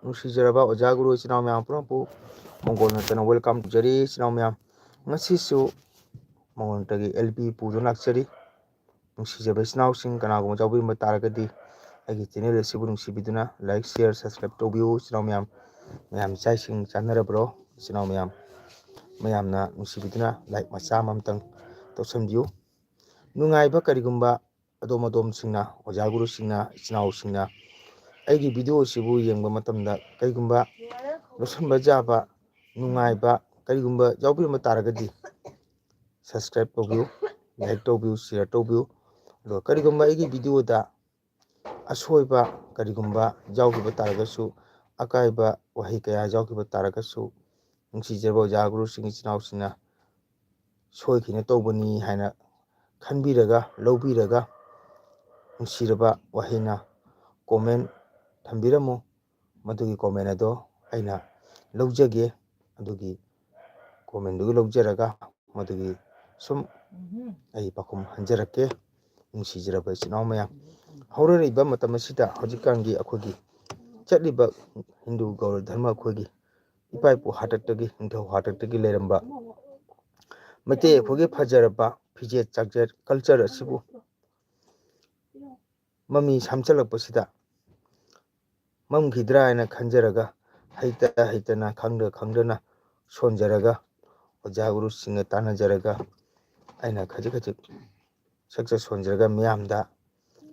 ꯅꯨꯡꯁꯤꯖꯔꯕ ꯑꯣꯖꯥ ꯒꯨꯔꯨ ꯏꯆꯤꯟ ꯏꯅꯥꯎ ꯃꯌꯥꯝ ꯄꯨꯝꯅꯃꯛꯄꯨ ꯃꯪꯒꯣꯜ ꯅꯠꯇꯅ ꯋꯦꯜꯀꯝ ꯇꯧꯖꯔꯤ ꯏꯆꯤꯟ ꯏꯅꯥꯎ ꯃꯌꯥꯝ ꯉꯁꯤꯁꯨ ꯃꯉꯣꯟꯗꯒꯤ LP ꯄꯨꯗꯨꯅ ꯂꯥꯛꯆꯔꯤ ꯅꯨꯡꯁꯤꯖꯕ ꯏꯆꯤꯟ ꯏꯅꯥꯎꯁꯤꯡ ꯀꯅꯥꯒꯨꯝꯕ ꯌꯥꯎꯕꯤꯔꯝꯕ ꯇꯥꯔꯒꯗꯤ ꯑꯩꯒꯤ ꯆꯦꯅꯦꯜ ꯑꯁꯤꯕꯨ ꯅꯨꯡꯁꯤꯕꯤꯗꯨꯅ ꯂꯥꯏꯛ ꯁꯤꯌꯔ ꯁꯕꯁꯀ꯭ꯔꯥꯏꯕ ꯇꯧꯕꯤꯌꯨ ꯏꯆꯤꯟ ꯏꯅꯥꯎ ꯃꯌꯥꯝ ꯆꯥꯛ ꯏꯁꯤꯡ ꯆꯥꯅꯔꯕ꯭ꯔꯣ ꯏꯆꯤꯟ ꯏꯅꯥꯎ ꯃꯌꯥꯝꯅ ꯅꯨꯡꯁꯤꯕꯤꯗꯨꯅ ꯂꯥꯏꯛ ꯃꯆꯥ ꯑꯃꯇꯪ ꯇꯧꯁꯟꯕꯤꯌꯨ ꯅꯨꯡꯉꯥꯏꯕ ꯀꯔꯤꯒꯨꯝꯕ ꯑꯗꯣꯝꯁꯤꯡꯅ ꯑꯣꯖꯥ ꯒꯨꯔꯨꯁꯤꯡꯅ ꯏꯆꯤꯟ ꯏꯅꯥꯎꯁꯤꯡꯅ ꯑꯩꯒꯤ ꯚꯤꯗꯤꯑꯣ ꯑꯁꯤꯕꯨ ꯌꯦꯡꯕ ꯃꯇꯝꯗ ꯀꯔꯤꯒꯨꯝꯕ ꯂꯧꯁꯟꯕ ꯌꯥꯕ ꯅꯨꯡꯉꯥꯏꯕ ꯀꯔꯤꯒꯨꯝꯕ ꯌꯥꯎꯕꯤꯔꯝꯕ ꯇꯥꯔꯒꯗꯤ ꯁꯕꯁꯀ꯭ꯔꯥꯏꯕ ꯇꯧꯕꯤꯌꯨ ꯂꯥꯏꯛ ꯇꯧꯕꯤꯌꯨ ꯁꯤꯌꯔ ꯇꯧꯕꯤꯌꯨ ꯑꯗꯨꯒ ꯀꯔꯤꯒꯨꯝꯕ ꯑꯩꯒꯤ ꯚꯤꯗꯤꯑꯣꯗ ꯑꯁꯣꯏꯕ ꯀꯔꯤꯒꯨꯝꯕ ꯌꯥꯎꯈꯤꯕ ꯇꯥꯔꯒꯁꯨ ꯑꯀꯥꯏꯕ ꯋꯥꯍꯩ ꯀꯌꯥ ꯌꯥꯎꯈꯤꯕ ꯇꯥꯔꯒꯁꯨ ꯅꯨꯡꯁꯤꯖꯕ ꯑꯣꯖꯥ ꯒꯨꯔꯨꯁꯤꯡ ꯏꯆꯤꯟ ꯏꯅꯥꯎꯁꯤꯡꯅ ꯁꯣꯏꯈꯤꯅ ꯇꯧꯕꯅꯤ ꯍꯥꯏꯅ ꯈꯟꯕꯤꯔꯒ ꯂꯧꯕꯤꯔꯒ ꯅꯨꯡꯁꯤꯔꯕ ꯋꯥꯍꯩꯅ ꯀꯣꯃꯦꯟ ꯊꯝꯕꯤꯔꯝꯃꯨ ꯃꯗꯨꯒꯤ ꯀꯣꯃꯦꯟ ꯑꯗꯣ ꯑꯩꯅ ꯂꯧꯖꯒꯦ ꯑꯗꯨꯒꯤ ꯀꯣꯃꯦꯟꯗꯨꯒꯤ ꯂꯧꯖꯔꯒ ꯃꯗꯨꯒꯤ ꯁꯨꯝ ꯑꯩ ꯄꯥꯎꯈꯨꯝ ꯍꯟꯖꯔꯛꯀꯦ ꯅꯨꯡꯁꯤꯖꯔꯕ ꯏꯆꯤꯟ ꯏꯅꯥꯎ ꯃꯌꯥꯝ ꯍꯧꯔꯛꯏꯕ ꯃꯇꯝ ꯑꯁꯤꯗ ꯍꯧꯖꯤꯛꯀꯥꯟꯒꯤ ꯑꯩꯈꯣꯏꯒꯤ ꯆꯠꯂꯤꯕ ꯍꯤꯟꯗꯨ ꯒꯧꯔ ꯙꯔꯃ ꯑꯩꯈꯣꯏꯒꯤ ꯏꯄꯥ ꯏꯄꯨ ꯍꯥꯛꯇꯛꯇꯒꯤ ꯅꯤꯡꯊꯧ ꯍꯥꯛꯇꯛꯇꯒꯤ ꯂꯩꯔꯝꯕ ꯃꯩꯇꯩ ꯑꯩꯈꯣꯏꯒꯤ ꯐꯖꯔꯕ ꯐꯤꯖꯦꯠ ꯆꯥꯛꯆꯦꯠ ꯀꯜꯆꯔ ꯑꯁꯤꯕꯨ ꯃꯃꯤ ꯁꯥꯝꯆꯜꯂꯛꯄꯁꯤꯗ ꯃꯝꯈꯤꯗ꯭ꯔꯥ ꯍꯥꯏꯅ ꯈꯟꯖꯔꯒ ꯍꯩꯇꯅ ꯈꯪꯗꯅ ꯁꯣꯟꯖꯔꯒ ꯑꯣꯖꯥ ꯒꯨꯔꯨꯁꯤꯡꯒ ꯇꯥꯟꯅꯖꯔꯒ ꯑꯩꯅ ꯈꯖꯤꯛ ꯁꯛꯆ ꯁꯣꯟꯖꯔꯒ ꯃꯤꯌꯥꯝꯗ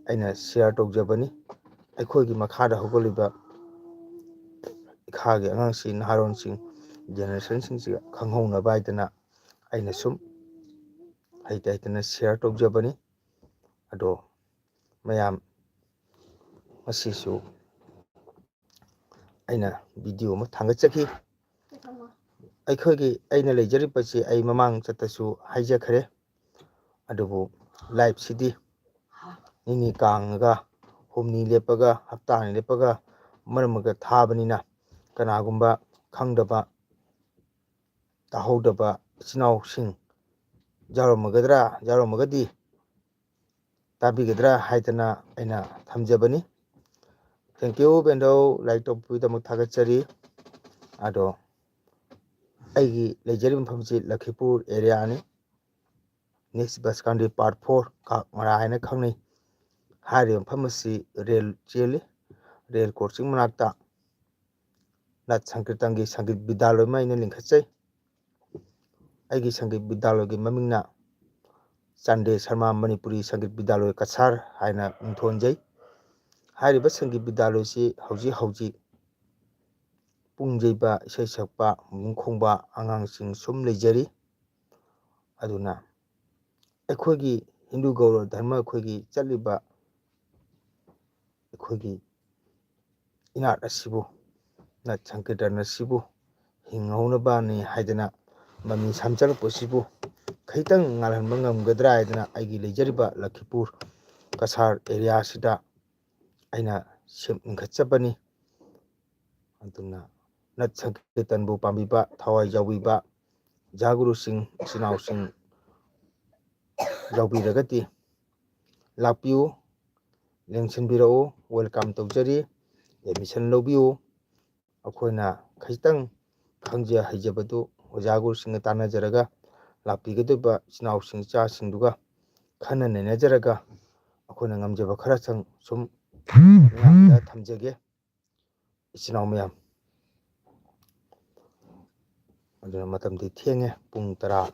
ꯑꯩꯅ ꯁꯤꯌꯥꯔ ꯇꯧꯖꯕꯅꯤ ꯑꯩꯈꯣꯏꯒꯤ ꯃꯈꯥꯗ ꯍꯧꯒꯠꯂꯤꯕ ꯏꯈꯥꯒꯤ ꯑꯉꯥꯡꯁꯤꯡ ꯅꯍꯥꯔꯣꯟꯁꯤꯡ ꯖꯦꯅꯦꯔꯦꯁꯟꯁꯤꯡꯁꯤꯒ ꯈꯪꯍꯧꯅꯕ ꯍꯥꯏꯗꯅ ꯑꯩꯅ ꯁꯨꯝ ꯍꯩꯇꯅ ꯁꯤꯌꯥꯔ ꯇꯧꯖꯕꯅꯤ ꯑꯗꯣ ꯃꯌꯥꯝ ꯉꯁꯤꯁꯨ ꯑꯩꯅ ꯚꯤꯗꯤꯑꯣ ꯑꯃ ꯊꯥꯡꯒꯠꯆꯈꯤ ꯑꯩꯅ ꯂꯩꯖꯔꯤꯕꯁꯤ ꯑꯩ ꯃꯃꯥꯡ ꯆꯠꯇꯁꯨ ꯍꯥꯏꯖꯈ꯭ꯔꯦ ꯑꯗꯨꯕꯨ ꯂꯥꯏꯚꯁꯤꯗꯤ ꯅꯤꯅꯤ ꯀꯥꯡꯉꯒ ꯍꯨꯝꯅꯤ ꯂꯦꯞꯄꯒ ꯍꯞꯇꯥ ꯑꯅꯤ ꯂꯦꯞꯄꯒ ꯃꯔꯛ ꯊꯥꯕꯅꯤꯅ ꯀꯅꯥꯒꯨꯝꯕ ꯈꯪꯗꯕ ꯇꯥꯍꯧꯗꯕ ꯏꯆꯤꯟ ꯏꯅꯥꯎꯁꯤꯡ ꯌꯥꯎꯔꯝꯃꯒꯗꯤ ꯇꯥꯕꯤꯒꯗ꯭ꯔꯥ ꯍꯥꯏꯗꯅ ꯑꯩꯅ ꯊꯝꯖꯕꯅꯤ ꯊꯦꯡꯀ꯭ꯌꯨ ꯕꯦꯟꯗꯧ ꯂꯥꯏꯛ ꯇꯧꯕꯤꯕꯒꯤꯗꯃꯛ ꯊꯥꯒꯠꯆꯔꯤ ꯑꯗꯣ ꯑꯩꯒꯤ ꯂꯩꯖꯔꯤꯕ ꯃꯐꯝꯁꯤ ꯂꯛꯈꯤꯄꯨꯔ ꯑꯦꯔꯤꯌꯥꯅꯤ ꯅꯦꯛꯁ ꯕꯁꯀꯥꯟꯗꯤ ꯄꯥꯔꯠ 4 ꯀꯥꯛꯃꯔꯥ ꯍꯥꯏꯅ ꯈꯪꯅꯩ ꯍꯥꯏꯔꯤꯕ ꯃꯐꯝ ꯑꯁꯤ ꯔꯦꯜ ꯆꯦꯜꯂꯤ ꯔꯦꯜ ꯀ꯭ꯔꯣꯁꯤꯡ ꯃꯅꯥꯛꯇ ꯅꯥꯠ ꯁꯪꯀꯤꯔꯇꯟꯒꯤ ꯁꯪꯒꯤꯠ ꯕꯤꯗ꯭ꯌꯥꯂꯣꯏ ꯑꯃ ꯑꯩꯅ ꯂꯤꯡꯈꯠꯆꯩ ꯑꯩꯒꯤ ꯁꯪꯒꯤꯠ ꯕꯤꯗ꯭ꯌꯥꯂꯣꯏꯒꯤ ꯃꯃꯤꯡꯅ ꯆꯥꯟꯗꯦ ꯁꯔꯃ ꯃꯅꯤꯄꯨꯔꯤ ꯁꯪꯒꯤꯠ ꯕꯤꯗ꯭ꯌꯥꯂꯣꯏ ꯀꯁꯥꯔ ꯍꯥꯏꯅ ꯃꯤꯡꯊꯣꯟꯖꯩ ꯍꯥꯏꯔꯤꯕ ꯁꯪꯒꯤꯠ ꯕꯤꯗ꯭ꯌꯥꯂꯣꯏꯁꯤ ꯍꯧꯖꯤꯛ ꯄꯨꯡ ꯌꯩꯕ ꯏꯁꯩ ꯁꯛꯄ ꯃꯨꯡ ꯈꯣꯡꯕ ꯑꯉꯥꯡꯁꯤꯡ ꯁꯨꯝ ꯂꯩꯖꯔꯤ ꯑꯗꯨꯅ ꯑꯩꯈꯣꯏꯒꯤ ꯍꯤꯟꯗꯨ ꯒꯧꯔ ꯙꯔꯃ ꯑꯩꯈꯣꯏꯒꯤ ꯆꯠꯂꯤꯕ ꯑꯩꯈꯣꯏꯒꯤ ꯏꯅꯥꯠ ꯑꯁꯤꯕꯨ ꯅꯥꯠ ꯁꯪꯀꯤꯔꯇꯟ ꯑꯁꯤꯕꯨ ꯍꯤꯡꯍꯧꯅꯕꯅꯤ ꯍꯥꯏꯗꯅ ꯃꯃꯤ ꯁꯥꯝꯆꯜꯂꯛꯄꯁꯤꯕꯨ ꯈꯤꯇꯪ ꯉꯥꯜꯍꯟꯕ ꯉꯝꯒꯗ꯭ꯔꯥ ꯍꯥꯏꯗꯅ ꯑꯩꯒꯤ ꯂꯩꯖꯔꯤꯕ ꯂꯛꯈꯤꯄꯨꯔ ꯀꯁꯥꯔ ꯑꯦꯔꯤꯌꯥꯁꯤꯗ ꯑꯩꯅ ꯂꯤꯡꯈꯠꯆꯕꯅꯤ ꯑꯗꯨꯅ ꯅꯥꯠ ꯁꯪꯀꯤꯔꯇꯟꯕꯨ ꯄꯥꯝꯕꯤꯕ ꯊꯋꯥꯏ ꯌꯥꯎꯕꯤꯕ ꯑꯣꯖꯥ ꯒꯨꯔꯨꯁꯤꯡ ꯏꯆꯤꯟ ꯏꯅꯥꯎꯁꯤꯡ ꯌꯥꯎꯕꯤꯔꯒꯗꯤ ꯂꯥꯛꯄꯤꯌꯨ ꯌꯦꯡꯁꯤꯟꯕꯤꯔꯛꯎ ꯋꯦꯜꯀꯝ ꯇꯧꯖꯔꯤ ꯑꯦꯗꯃꯤꯁꯟ ꯂꯧꯕꯤꯌꯨ ꯑꯩꯈꯣꯏꯅ ꯈꯤꯇꯪ ꯈꯪꯖ ꯍꯩꯖꯕꯗꯨ ꯑꯣꯖꯥ ꯒꯨꯔꯨꯁꯤꯡꯒ ꯇꯥꯟꯅꯖꯔꯒ ꯂꯥꯛꯄꯤꯒꯗꯧꯔꯤꯕ ꯏꯆꯤꯟ ꯏꯅꯥꯎꯁꯤꯡ ꯏꯆꯥꯁꯤꯡꯗꯨꯒ ꯈꯟꯅ ꯅꯩꯅꯖꯔꯒ ꯑꯩꯈꯣꯏꯅ ꯉꯝꯖꯕ ꯈꯔꯇꯪ ꯁꯨꯝ ꯃꯤꯌꯥꯝꯗ ꯊꯝꯖꯒꯦ ꯏꯆꯤꯟ ꯏꯅꯥꯎ ꯃꯌꯥꯝ ꯑꯗꯨꯅ ꯃꯇꯝꯗꯤ ꯊꯦꯡꯉꯦ ꯄꯨꯡ 10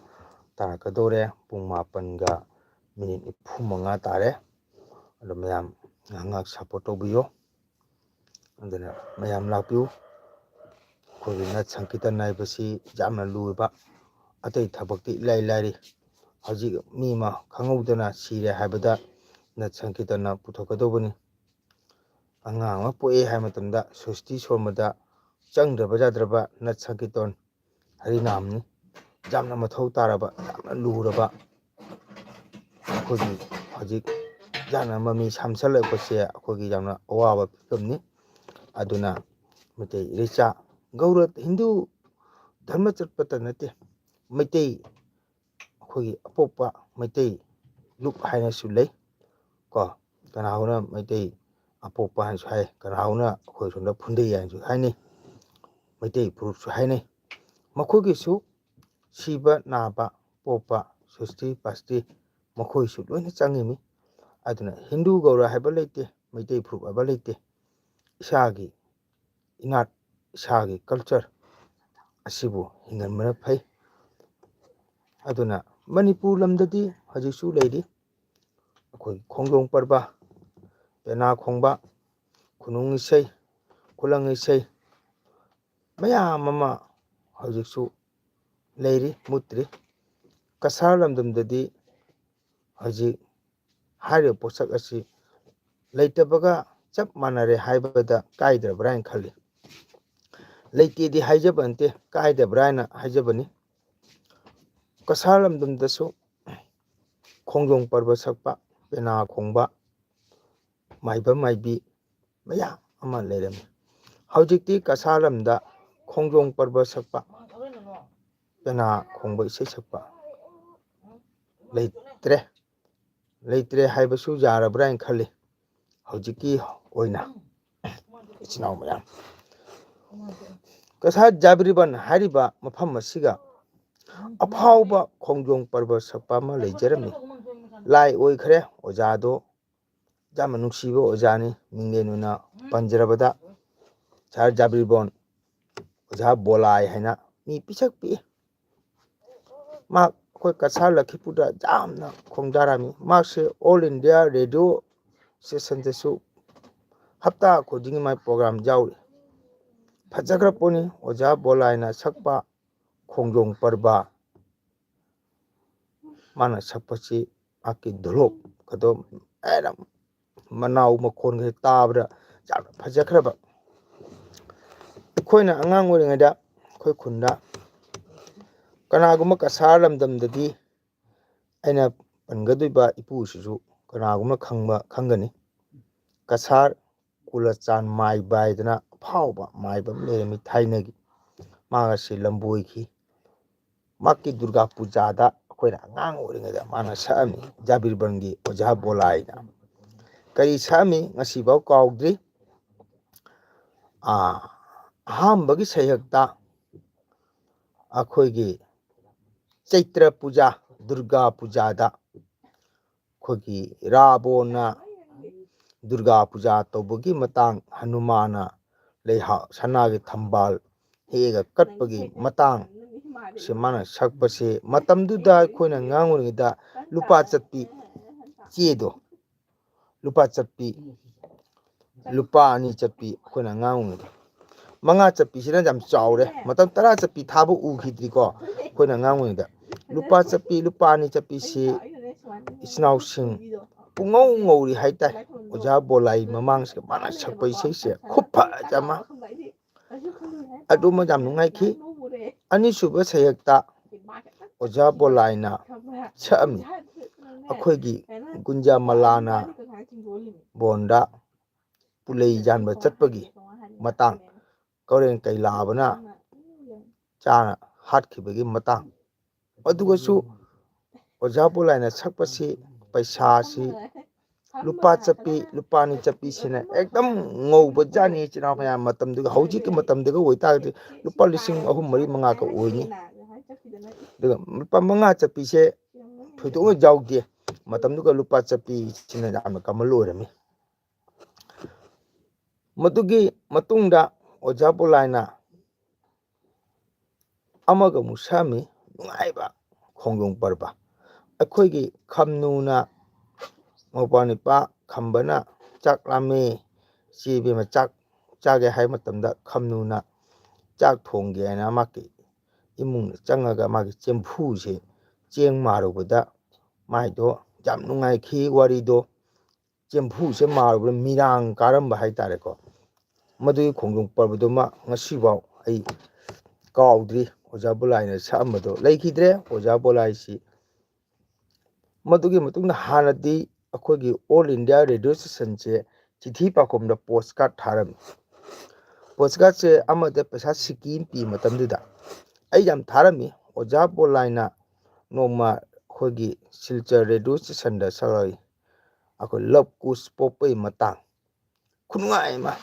ꯇꯥꯔꯛꯀꯗꯧꯔꯦ ꯄꯨꯡ 7:45 ꯇꯥꯔꯦ ꯑꯗꯣ ꯃꯌꯥꯝ ꯉꯥꯏꯍꯥꯛ ꯁꯞꯄꯣꯔꯠ ꯇꯧꯕꯤꯌꯣ ꯑꯗꯨꯅ ꯃꯌꯥꯝ ꯂꯥꯛꯄꯤꯌꯨ ꯑꯩꯈꯣꯏꯒꯤ ꯅꯥꯠ ꯁꯪꯀꯤꯔꯇꯟ ꯍꯥꯏꯕꯁꯤ ꯌꯥꯝꯅ ꯂꯨꯕ ꯑꯇꯩ ꯊꯕꯛꯇꯤ ꯏꯂꯥꯏ ꯂꯥꯏꯔꯤ ꯍꯧꯖꯤꯛ ꯃꯤ ꯑꯃ ꯈꯪꯍꯧꯗꯅ ꯁꯤꯔꯦ ꯍꯥꯏꯕꯗ ꯅꯥꯠ ꯁꯪꯀꯤꯔꯇꯟꯅ ꯄꯨꯊꯣꯛꯀꯗꯧꯕꯅꯤ ꯑꯉꯥꯡ ꯑꯃ ꯄꯣꯛꯑꯦ ꯍꯥꯏꯕ ꯃꯇꯝꯗ ꯁ꯭ꯔꯤꯁꯇꯤ ꯁꯣꯟꯕꯗ ꯆꯪꯗ꯭ꯔꯕ ꯌꯥꯗ꯭ꯔꯕ ꯅꯥꯠ ꯁꯪꯀꯤꯔꯇꯟ ꯍꯔꯤꯅꯥꯝꯅꯤ ꯌꯥꯝꯅ ꯃꯊꯧ ꯇꯥꯔꯕ ꯌꯥꯝꯅ ꯂꯨꯔꯕ ꯑꯩꯈꯣꯏꯒꯤ ꯍꯧꯖꯤꯛ ꯌꯥꯝꯅ ꯃꯃꯤ ꯁꯥꯝꯆꯜꯂꯛꯄꯁꯦ ꯑꯩꯈꯣꯏꯒꯤ ꯌꯥꯝꯅ ꯑꯋꯥꯕ ꯐꯤꯕꯝꯅꯤ ꯑꯗꯨꯅ ꯃꯩꯇꯩ ꯏꯔꯩꯆꯥ ꯒꯧꯔ ꯍꯤꯟꯗꯨ ꯙꯔꯃ ꯆꯠꯄꯇ ꯅꯠꯇꯦ ꯃꯩꯇꯩ ꯑꯩꯈꯣꯏꯒꯤ ꯑꯄꯣꯛꯄ ꯃꯩꯇꯩ ꯂꯨꯞ ꯍꯥꯏꯅꯁꯨ ꯂꯩ ꯀꯣ ꯀꯅꯥꯒꯨꯝꯕꯅ ꯃꯩꯇꯩ ꯑꯄꯣꯛꯄ ꯍꯥꯏꯅꯁꯨ ꯍꯥꯏ, ꯀꯅꯥꯒꯨꯝꯕꯅ ꯑꯩꯈꯣꯏ ꯁꯣꯝꯗ ꯐꯨꯟꯗꯩ ꯍꯥꯏꯅꯁꯨ ꯍꯥꯏꯅꯩ, ꯃꯩꯇꯩ ꯐꯨꯔꯨꯞꯁꯨ ꯍꯥꯏꯅꯩ꯫ ꯃꯈꯣꯏꯒꯤꯁꯨ ꯁꯤꯕ ꯅꯥꯕ ꯄꯣꯛꯄ ꯁꯨꯁꯇꯤ ꯄꯥꯁꯇꯤ ꯃꯈꯣꯏꯁꯨ ꯂꯣꯏꯅ ꯆꯪꯉꯤꯃꯤ꯫ ꯑꯗꯨꯅ ꯍꯤꯟꯗꯨ ꯒꯧꯔ ꯍꯥꯏꯕ ꯂꯩꯇꯦ, ꯃꯩꯇꯩ ꯐꯨꯔꯨꯞ ꯍꯥꯏꯕ ꯂꯩꯇꯦ꯫ ꯏꯁꯥꯒꯤ ꯏꯅꯥꯠ, ꯏꯁꯥꯒꯤ ꯀꯜꯆꯔ ꯑꯁꯤꯕꯨ ꯍꯤꯡꯍꯟꯕꯅ ꯐꯩ꯫ ꯑꯗꯨꯅ ꯃꯅꯤꯄꯨꯔ ꯂꯝꯗꯗꯤ ꯍꯧꯖꯤꯛꯁꯨ ꯂꯩꯔꯤ ꯑꯩꯈꯣꯏ ꯈꯣꯡꯖꯣꯝ ꯄꯔꯕ, ꯄꯦꯅꯥ ꯈꯣꯡꯕ, ꯈꯨꯅꯨꯡ ꯏꯁꯩ, ꯈꯨꯂꯪ ꯏꯁꯩ ꯃꯌꯥꯝ ꯑꯃ ꯍꯧꯖꯤꯛꯁꯨ ꯂꯩꯔꯤ, ꯃꯨꯠꯇ꯭ꯔꯤ꯫ ꯀꯁꯥꯔ ꯂꯝꯗꯝꯗꯗꯤ ꯍꯧꯖꯤꯛ ꯍꯥꯏꯔꯤꯕ ꯄꯣꯠꯁꯛ ꯑꯁꯤ ꯂꯩꯇꯕꯒ ꯆꯞ ꯃꯥꯟꯅꯔꯦ ꯍꯥꯏꯕꯗ ꯀꯥꯏꯗ꯭ꯔꯕ꯭ꯔꯥ ꯍꯥꯏꯅ ꯈꯜꯂꯤ꯫ ꯂꯩꯇꯦꯗꯤ ꯍꯥꯏꯖꯕ ꯅꯠꯇꯦ, ꯀꯥꯏꯗꯕ꯭ꯔꯥ ꯍꯥꯏꯅ ꯍꯥꯏꯖꯕꯅꯤ꯫ ꯀꯁꯥꯔ ꯂꯝꯗꯝꯗꯁꯨ ꯈꯣꯡꯖꯣꯝ ꯄꯔꯕ ꯁꯛꯄ, ꯄꯦꯅꯥ ꯈꯣꯡꯕ, ꯃꯥꯏꯕ ꯃꯥꯏꯕꯤ ꯃꯌꯥꯝ ꯑꯃ ꯂꯩꯔꯝꯃꯤ꯫ ꯍꯧꯖꯤꯛꯇꯤ ꯀꯁꯥꯔ ꯂꯝꯗ ꯈꯣꯡꯖꯣꯝ ꯄꯔꯕ ꯁꯛꯄ, ꯄꯦꯅꯥ ꯈꯣꯡꯕ, ꯏꯁꯩ ꯁꯛꯄ ꯂꯩꯇ꯭ꯔꯦ꯫ ꯂꯩꯇ꯭ꯔꯦ ꯍꯥꯏꯕꯁꯨ ꯌꯥꯔꯕ꯭ꯔꯥ ꯍꯥꯏꯅ ꯈꯜꯂꯤ ꯍꯧꯖꯤꯛꯀꯤ ꯑꯣꯏꯅ ꯏꯆꯤꯟ ꯏꯅꯥꯎ ꯃꯌꯥꯝ꯫ ꯀꯁꯥꯔ ꯖꯥꯕꯤꯔꯤꯕꯟ ꯍꯥꯏꯔꯤꯕ ꯃꯐꯝ ꯑꯁꯤꯒ ꯑꯐꯥꯎꯕ ꯈꯣꯡꯖꯣꯝ ꯄꯔꯕ ꯁꯛꯄ ꯑꯃ ꯂꯩꯖꯔꯝꯃꯤ꯫ ꯂꯥꯏ ꯑꯣꯏꯈ꯭ꯔꯦ ꯑꯣꯖꯥꯗꯣ, ꯌꯥꯝꯅ ꯅꯨꯡꯁꯤꯕ ꯑꯣꯖꯥꯅꯤ꯫ ꯃꯤꯡꯂꯦꯟ ꯑꯣꯏꯅ ꯄꯟꯖꯔꯕꯗ ꯁꯍꯔ ꯖꯥꯕꯤꯔꯤꯕꯟ ꯑꯣꯖꯥ ꯕꯣꯂꯥꯏ ꯍꯥꯏꯅ, ꯃꯤ ꯄꯤꯁꯛ ꯄꯤꯛꯏ꯫ ꯃꯍꯥꯛ ꯑꯩꯈꯣꯏ ꯀꯁꯥꯔ ꯂꯛꯈꯤꯄꯨꯔꯗ ꯌꯥꯝꯅ ꯈꯣꯡꯗꯥꯔꯝꯃꯤ꯫ ꯃꯍꯥꯛꯁꯦ ꯑꯣꯜ ꯏꯟꯗꯤꯌꯥ ꯔꯦꯗꯤꯑꯣ ꯁ꯭ꯇꯦꯁꯟꯗꯁꯨ ꯍꯞꯇꯥ ꯈꯨꯗꯤꯡꯒꯤ ꯃꯥꯏ ꯄ꯭ꯔꯣꯒ꯭ꯔꯥꯝ ꯌꯥꯎꯔꯤ꯫ ꯐꯖꯈ꯭ꯔ ꯄꯣꯠꯅꯤ ꯑꯣꯖꯥ ꯕꯣꯂꯥꯏꯅ ꯁꯛꯄ ꯈꯣꯡꯖꯣꯝ ꯄꯔꯕ꯫ ꯃꯥꯅ ꯁꯛꯄꯁꯤ ꯃꯍꯥꯛꯀꯤ ꯙꯣꯂꯣꯛ ꯑꯗꯣ ꯃꯅꯥꯎ ꯃꯈꯣꯟꯒ ꯇꯥꯕꯗ ꯌꯥꯝꯅ ꯐꯖꯈ꯭ꯔꯕ꯫ ꯑꯩꯈꯣꯏꯅ ꯑꯉꯥꯡ ꯑꯣꯏꯔꯤꯉꯩꯗ ꯑꯩꯈꯣꯏ ꯈꯨꯟꯗ ꯀꯅꯥꯒꯨꯝꯕ ꯀꯁꯥꯔ ꯂꯝꯗꯝꯗꯗꯤ ꯑꯩꯅ ꯄꯟꯒꯗꯣꯏꯕ ꯏꯄꯨꯁꯤꯁꯨ ꯀꯅꯥꯒꯨꯝꯕ ꯈꯪꯒꯅꯤ꯫ ꯀꯁꯥꯔ ꯀꯨꯂꯆꯥꯟ ꯃꯥꯏꯕ ꯍꯥꯏꯗꯅ ꯑꯐꯥꯎꯕ ꯃꯥꯏꯕ ꯑꯃ ꯂꯩꯔꯝꯃꯤ ꯊꯥꯏꯅꯒꯤ꯫ ꯃꯍꯥꯛ ꯑꯁꯤ ꯂꯝꯕꯣꯏꯈꯤ꯫ ꯃꯍꯥꯛꯀꯤ ꯗꯨꯔꯒꯥ ꯄꯨꯖꯥꯗ ꯑꯩꯈꯣꯏꯅ ꯑꯉꯥꯡ ꯑꯣꯏꯔꯤꯉꯩꯗ ꯃꯥꯅ ꯁꯛꯑꯝꯃꯤ, ꯖꯥꯕꯤꯔꯤꯕꯟꯒꯤ ꯑꯣꯖꯥ ꯕꯣꯂꯥꯏꯅ꯫ ꯀꯔꯤ ꯁꯛꯑꯝꯃꯤ ꯉꯁꯤꯐꯥꯎ ꯀꯥꯎꯗ꯭ꯔꯤ꯫ ꯑꯍꯥꯟꯕꯒꯤ ꯁꯩꯍꯦꯛꯇ ꯑꯩꯈꯣꯏꯒꯤ ꯆꯩꯇ꯭ꯔ ꯄꯨꯖꯥ, ꯗꯨꯔꯒꯥ ꯄꯨꯖꯥꯗ ꯑꯩꯈꯣꯏꯒꯤ ꯔꯥꯕꯣꯟꯅ ꯗꯨꯔꯒꯥ ꯄꯨꯖꯥ ꯇꯧꯕꯒꯤ ꯃꯇꯥꯡ, ꯍꯅꯨꯃꯥꯟꯅ ꯁꯅꯥꯒꯤ ꯊꯝꯕꯥꯜ ꯍꯦꯛꯑꯒ ꯀꯠꯄꯒꯤ ꯃꯇꯥꯡ ꯁꯤ ꯃꯥꯅ ꯁꯛꯄꯁꯤ, ꯃꯇꯝꯗꯨꯗ ꯑꯩꯈꯣꯏꯅ ꯑꯉꯥꯡ ꯑꯣꯏꯔꯤꯉꯩꯗ ꯂꯨꯄꯥ ꯆꯠꯄꯤ ꯆꯦꯗꯣ, ꯂꯨꯄꯥ ꯆꯠꯄꯤ, ꯂꯨꯄꯥ 2 ꯆꯠꯄꯤ ꯑꯩꯈꯣꯏꯅ ꯑꯉꯥꯡ ꯑꯣꯏꯔꯤꯉꯩꯗ, 5 ꯆꯠꯄꯤꯁꯤꯅ ꯌꯥꯝ ꯆꯥꯎꯔꯦ꯫ ꯃꯇꯝ 10 ꯆꯠꯄꯤ ꯊꯥꯕ ꯎꯈꯤꯗ꯭ꯔꯤꯀꯣ ꯑꯩꯈꯣꯏꯅ ꯑꯉꯥꯡ ꯑꯣꯏꯔꯤꯉꯩꯗ꯫ ꯂꯨꯄꯥ ꯆꯠꯄꯤ, ꯂꯨꯄꯥ 2 ꯆꯠꯄꯤꯁꯤ ꯏꯆꯤꯟ ꯏꯅꯥꯎꯁꯤꯡ ꯄꯨꯡꯉꯧ ꯉꯧꯔꯤ ꯍꯥꯏꯇꯥꯔꯦ꯫ ꯑꯣꯖꯥ ꯕꯣꯂꯥꯏ ꯃꯃꯥꯡꯁꯤꯗ ꯃꯥꯅ ꯁꯛꯄ ꯏꯁꯩꯁꯦ ꯈꯨꯐꯖ ꯑꯃ, ꯑꯗꯨꯃ ꯌꯥꯝ ꯅꯨꯡꯉꯥꯏꯈꯤ꯫ ꯑꯅꯤꯁꯨꯕ ꯁꯩꯍꯦꯛꯇ ꯑꯣꯖꯥ ꯕꯣꯂꯥꯏꯅ ꯁꯛꯑꯝꯃꯤ ꯑꯩꯈꯣꯏꯒꯤ ꯒꯨꯟꯖꯥꯃꯂꯥꯅ ꯕꯣꯟꯗ ꯄꯨꯂꯩ ꯌꯥꯟꯕ ꯆꯠꯄꯒꯤ ꯃꯇꯥꯡ, ꯀꯧꯔꯦꯡ ꯀꯩꯂꯥꯕꯅ ꯆꯥꯅ ꯍꯥꯠꯈꯤꯕꯒꯤ ꯃꯇꯥꯡ꯫ ꯑꯗꯨꯒꯁꯨ ꯑꯣꯖꯥ ꯕꯣꯂꯥꯏꯅ ꯁꯛꯄꯁꯤ ꯄꯩꯁꯥꯁꯤ ꯂꯨꯄꯥ ꯆꯠꯄꯤ, ꯂꯨꯄꯥ 2 ꯆꯠꯄꯤꯁꯤꯅ ꯑꯦꯛꯗꯝ ꯉꯧꯕ ꯖꯥꯠꯅꯤ ꯏꯆꯤꯟ ꯏꯅꯥꯎ ꯃꯌꯥꯝ꯫ ꯃꯇꯝꯗꯨꯒ ꯍꯧꯖꯤꯛꯀꯤ ꯃꯇꯝꯗꯨꯒ ꯑꯣꯏꯇꯥꯔꯒꯗꯤ ꯂꯨꯄꯥ 3,000, 3,000, 5,000ꯒ ꯑꯣꯏꯅꯤ꯫ ꯑꯗꯨꯒ ꯂꯨꯄꯥ 5 ꯆꯠꯄꯤꯁꯦ ꯊꯣꯏꯗꯣꯛꯅ ꯌꯥꯎꯗꯦ꯫ ꯃꯇꯝꯗꯨꯒ ꯂꯨꯄꯥ ꯆꯠꯄꯤꯁꯤꯅ ꯌꯥꯝꯅ ꯀꯃꯟ ꯑꯣꯏꯔꯝꯃꯤ꯫ ꯃꯗꯨꯒꯤ ꯃꯇꯨꯡꯗ ꯑꯣꯖꯥ ꯕꯣꯂꯥꯏꯅ ꯑꯃꯒ ꯑꯃꯨꯛ ꯁꯛꯑꯝꯃꯤ ꯅꯨꯡꯉꯥꯏꯕ ꯈꯣꯡꯖꯣꯝ ꯄꯔꯕ꯫ ꯑꯩꯈꯣꯏꯒꯤ ꯈꯝꯅꯨꯅ, ꯃꯧꯄ꯭ꯋꯥ ꯈꯝꯕꯅ ꯆꯥꯛ ꯂꯥꯝꯃꯦ ꯏꯆꯦ ꯏꯕꯦꯝꯃ ꯆꯥꯛ ꯆꯥꯒꯦ ꯍꯥꯏꯕ ꯃꯇꯝꯗ ꯈꯝꯅꯨꯅ ꯆꯥꯛ ꯊꯣꯡꯒꯦ ꯍꯥꯏꯅ ꯃꯥꯒꯤ ꯏꯃꯨꯡꯗ ꯆꯪꯉꯒ ꯃꯥꯒꯤ ꯆꯦꯡꯐꯨꯁꯦ ꯆꯦꯡ ꯃꯥꯔꯨꯕꯗ ꯃꯥꯏꯗꯣ ꯌꯥꯝ ꯅꯨꯡꯉꯥꯏꯈꯤ ꯋꯥꯔꯤꯗꯣ꯫ ꯆꯦꯡꯐꯨꯁꯦ ꯃꯥꯔꯨꯕꯗ ꯃꯤꯔꯥꯡ ꯀꯥꯔꯝꯕ ꯍꯥꯏꯇꯥꯔꯦꯀꯣ꯫ ꯃꯗꯨꯒꯤ ꯈꯣꯡꯖꯣꯝ ꯄꯔꯕꯗꯨꯃ ꯉꯁꯤꯐꯥꯎ ꯑꯩ ꯀꯥꯎꯗ꯭ꯔꯤ꯫ ꯑꯣꯖꯥ ꯕꯣꯂꯥꯏꯅ ꯁꯛꯑꯝꯕꯗꯣ ꯂꯩꯈꯤꯗ꯭ꯔꯦ ꯑꯣꯖꯥ ꯕꯣꯂꯥꯏꯁꯤ꯫ ꯃꯗꯨꯒꯤ ꯃꯇꯨꯡꯗ ꯍꯥꯟꯅꯗꯤ ꯑꯩꯈꯣꯏꯒꯤ ꯑꯣꯜ ꯏꯟꯗꯤꯌꯥ ꯔꯦꯗꯤꯑꯣ ꯁ꯭ꯇꯦꯁꯟꯁꯦ ꯆꯤꯊꯤ ꯄꯥꯎꯈꯨꯝꯗ ꯄꯣꯁ ꯀꯥꯔꯗ ꯊꯥꯔꯝꯃꯤ꯫ ꯄꯣꯁ ꯀꯥꯔꯗꯁꯦ ꯑꯃꯗ ꯄꯩꯁꯥ ꯁꯤꯀꯤ ꯑꯃ ꯄꯤ ꯃꯇꯝꯗꯨꯗ꯫ ꯑꯩ ꯌꯥꯝ ꯊꯥꯔꯝꯃꯤ꯫ ꯑꯣꯖꯥ ꯕꯣꯂꯥꯏꯅ ꯅꯣꯡꯃ ꯑꯩꯈꯣꯏꯒꯤ ꯁꯤꯜꯆꯔ ꯔꯦꯗꯤꯑꯣ ꯁ꯭ꯇꯦꯁꯟꯗ ꯁꯛꯂꯛꯏ꯫ ꯑꯩꯈꯣꯏ ꯂꯞ ꯀꯨꯁ ꯄꯣꯛꯄꯒꯤ ꯃꯇꯥꯡ, ꯈꯨꯅꯨꯡꯉꯥꯏ ꯑꯃ